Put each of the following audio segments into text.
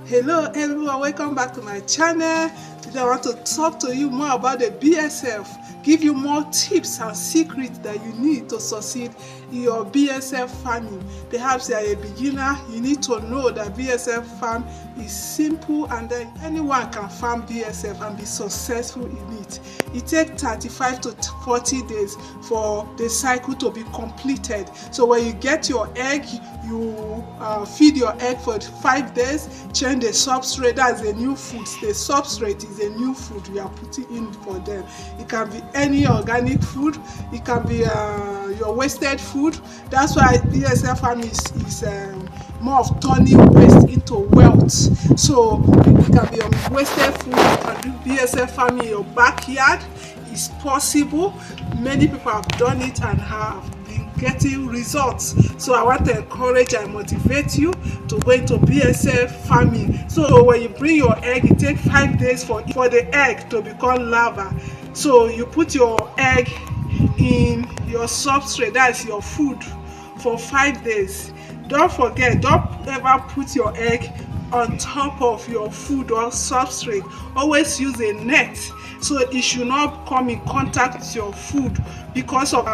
Hello everyone, welcome back to my channel. Today I want to talk to you more about the BSF, give you more tips and secrets that you need to succeed in your BSF farming. Perhaps you are a beginner, you need to know that BSF farm is simple and then anyone can farm BSF and be successful in it. It takes 35 to 40 days for the cycle to be completed. So when you get your egg, you feed your egg for 5 days, change the substrate. That's a new food. The substrate is a new food we are putting in for them. It can be any organic food, it can be your wasted food. That's why BSF farming is more of turning waste into wealth. So it can be your wasted food. You can do BSF farming in your backyard. It's possible. Many people have done it and have getting results. So I want to encourage and motivate you to go into BSF farming. So when you bring your egg, it takes 5 days for the egg to become larva. So you put your egg in your substrate, that's your food, for 5 days. Don't forget, don't ever put your egg on top of your food or substrate. Always use a net so it should not come in contact with your food because of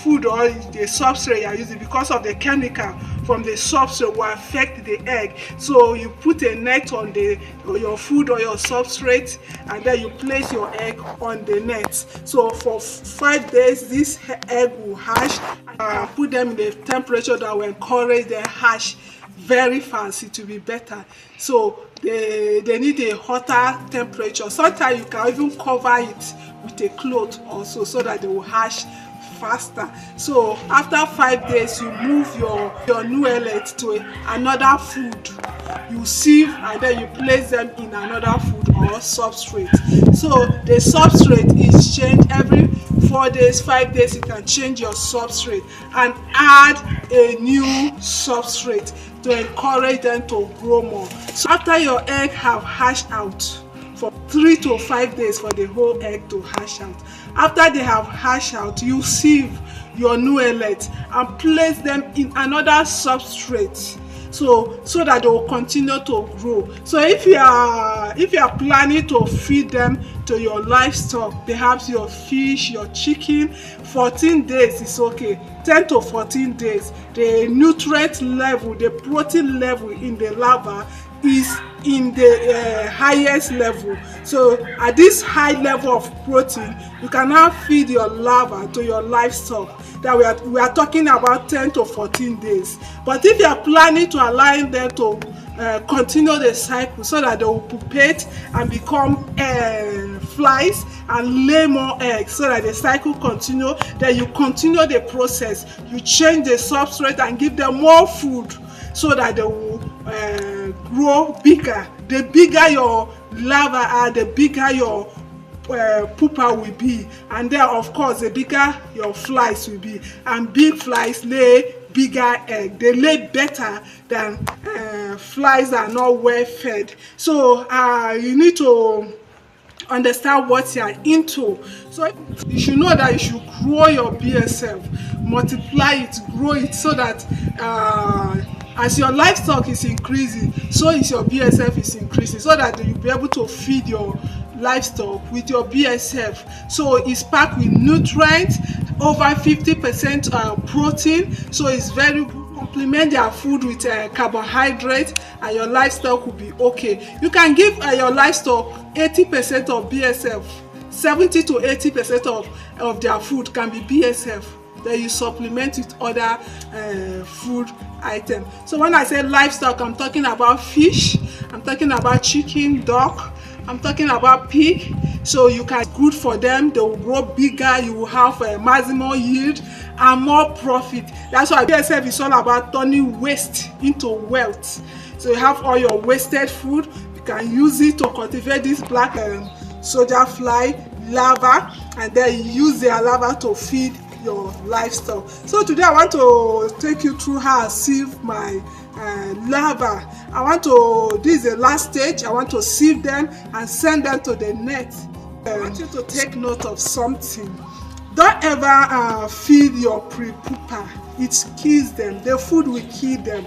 food or the substrate you are using, because of the chemical from the substrate will affect the egg. So you put a net on your food or your substrate and then you place your egg on the net. So for 5 days this egg will hatch. Put them in the temperature that will encourage the hatch very fast. It will be better. So they need a hotter temperature. Sometimes you can even cover it with a cloth also so that they will hatch faster. So after 5 days you move your new ellet to another food. You sieve and then you place them in another food or substrate. So the substrate is changed every 4 days, 5 days. You can change your substrate and add a new substrate to encourage them to grow more. So after your egg have hatched out, for 3 to 5 days for the whole egg to hatch out. After they have hatched out, you sieve your new ellet and place them in another substrate. So that they will continue to grow. So if you are planning to feed them to your livestock, perhaps your fish, your chicken, 14 days is okay. 10 to 14 days, the nutrient level, the protein level in the larva is in the highest level. So at this high level of protein, you can now feed your larva to your livestock. That we are talking about 10 to 14 days. But if you are planning to allow them to continue the cycle so that they will pupate and become flies and lay more eggs so that the cycle continue, then you continue the process. You change the substrate and give them more food so that they will grow bigger. The bigger your larva are, the bigger your pupa will be, and then of course the bigger your flies will be. And big flies lay bigger egg. They lay better than flies that are not well fed. So you need to understand what you are into. So you should know that you should grow your BSF, multiply it, grow it, so that as your livestock is increasing, so is your BSF is increasing, so that you'll be able to feed your livestock with your BSF. So it's packed with nutrients, over 50% protein, so it's very good. Complement their food with carbohydrate and your livestock will be okay. You can give your livestock 80% of BSF, 70 to 80% of their food can be BSF. Then you supplement with other food items. So when I say livestock, I'm talking about fish, I'm talking about chicken, duck, I'm talking about pig. So you can good for them, they will grow bigger, you will have a maximum yield and more profit. That's why BSF is all about turning waste into wealth. So you have all your wasted food, you can use it to cultivate this black soldier fly larva, and then use their larva to feed your livestock. So today I want to take you through how I sieve my larva. This is the last stage. I want to sieve them and send them to the net. I want you to take note of something. Don't ever feed your pre-pupa. It kills them. The food will kill them.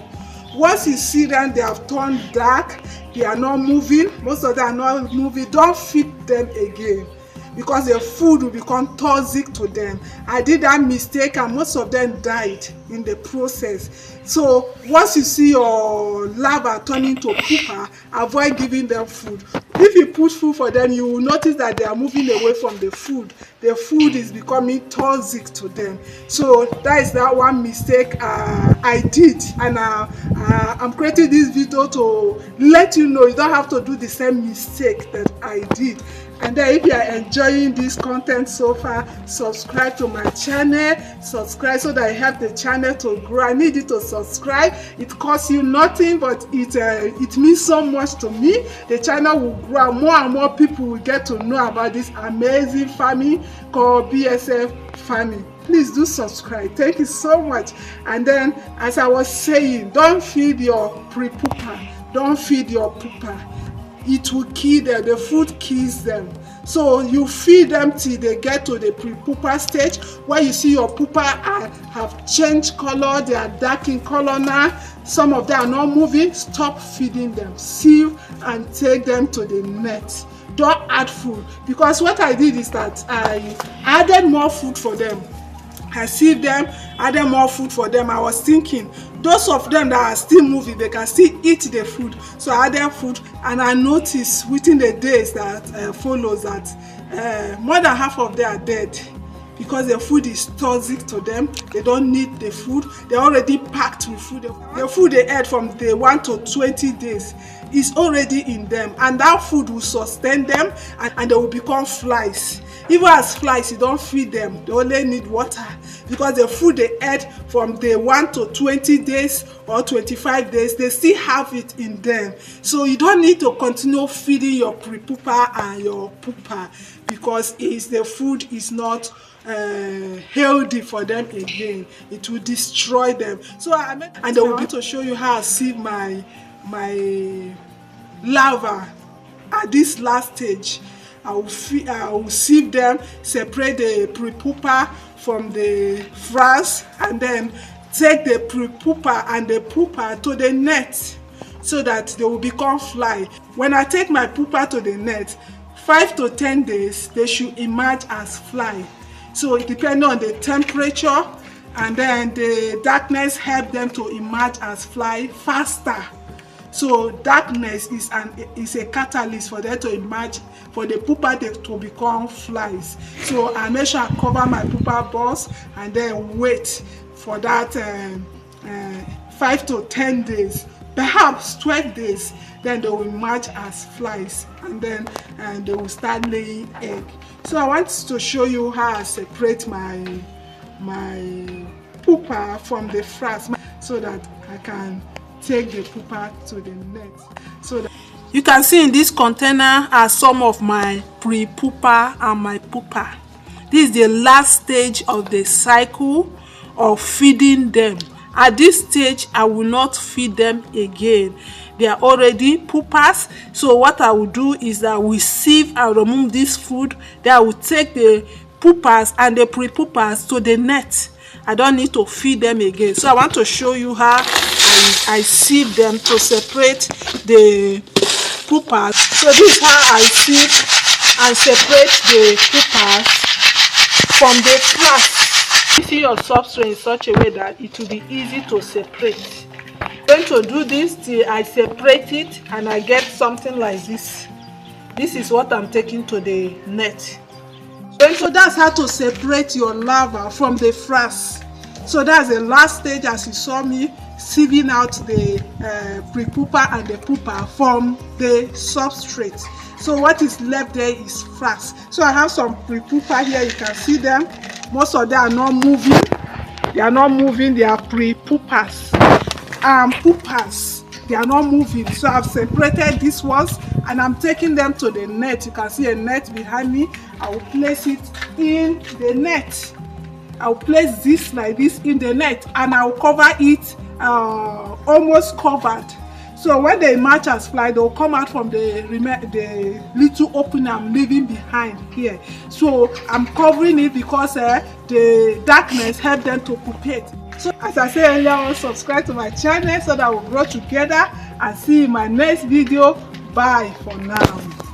Once you see them, they have turned dark, they are not moving, most of them are not moving, don't feed them again, because the food will become toxic to them. I did that mistake and most of them died in the process. So once you see your larvae turning to pupa, avoid giving them food. If you put food for them, you will notice that they are moving away from the food. The food is becoming toxic to them. So that is that one mistake I did, and I'm creating this video to let you know you don't have to do the same mistake that I did. And then if you are enjoying this content so far, subscribe to my channel, subscribe so that I help the channel to grow. I need you to subscribe. It costs you nothing, but it means so much to me. The channel will grow, more and more people will get to know about this amazing farming called BSF farming. Please do subscribe. Thank you so much. And then, as I was saying, don't feed your pre-pupa. Don't feed your pupa. It will kill them. The food kills them. So you feed them till they get to the pre-pupa stage, where you see your pupa have changed color, they are dark in color now. Some of them are not moving. Stop feeding them. Sieve and take them to the net. Don't add food, because what I did is that I added more food for them. I see them, added more food for them. I was thinking, those of them that are still moving, they can still eat the food. So I added food, and I noticed within the days that follows that more than half of them are dead, because the food is toxic to them. They don't need the food. They're already packed with food. The food they ate from day 1 to 20 days is already in them, and that food will sustain them, and they will become flies. Even as flies, you don't feed them. They only need water, because the food they ate from day 1 to 20 days or 25 days, they still have it in them. So you don't need to continue feeding your pre-pupa and your pupa, because the food is not healthy for them again. It will destroy them. So and I want to show you how I sieve my larvae at this last stage. I will sieve them, separate the pre-pupa from the frass, and then take the pre-pupa and the pupa to the net so that they will become fly. When I take my pupa to the net, 5 to 10 days, they should emerge as fly. So it depends on the temperature, and then the darkness help them to emerge as fly faster. So darkness is a catalyst for them to emerge, for the pupa to become flies. So I make sure I cover my pupa balls and then wait for that 5 to 10 days, perhaps 12 days. Then they will emerge as flies, and then they will start laying egg. So I want to show you how I separate my pupa from the frass, so that I can take the pupa to the net. So that you can see in this container are some of my pre-pupa and my pupa. This is the last stage of the cycle of feeding them. At this stage, I will not feed them again. They are already pupas. So what I will do is that we sieve and remove this food. Then I will take the pupas and the pre-pupas to the net. I don't need to feed them again. So I want to show you how I sieve them to separate the pupas. So this is how I sieve and separate the pupas from the frass. See your substrate in such a way that it will be easy to separate. I'm going to do this till I separate it and I get something like this. This is what I'm taking to the net. So that's how to separate your larva from the frass. So that's the last stage, as you saw me sieving out the pre-pupa and the pupa from the substrate. So what is left there is frass. So I have some pre-pupa here. You can see them. Most of them are not moving. They are not moving. They are pre-pupas. Pupas, they are not moving. So I've separated these ones and I'm taking them to the net. You can see a net behind me. I will place it in the net. I will place this like this in the net, and I will cover it almost covered. So when they emerge as fly, they will come out from the little opening I'm leaving behind here. So I'm covering it because the darkness helps them to pupate. So as I said earlier, subscribe to my channel so that we'll grow together, and see you in my next video. Bye for now.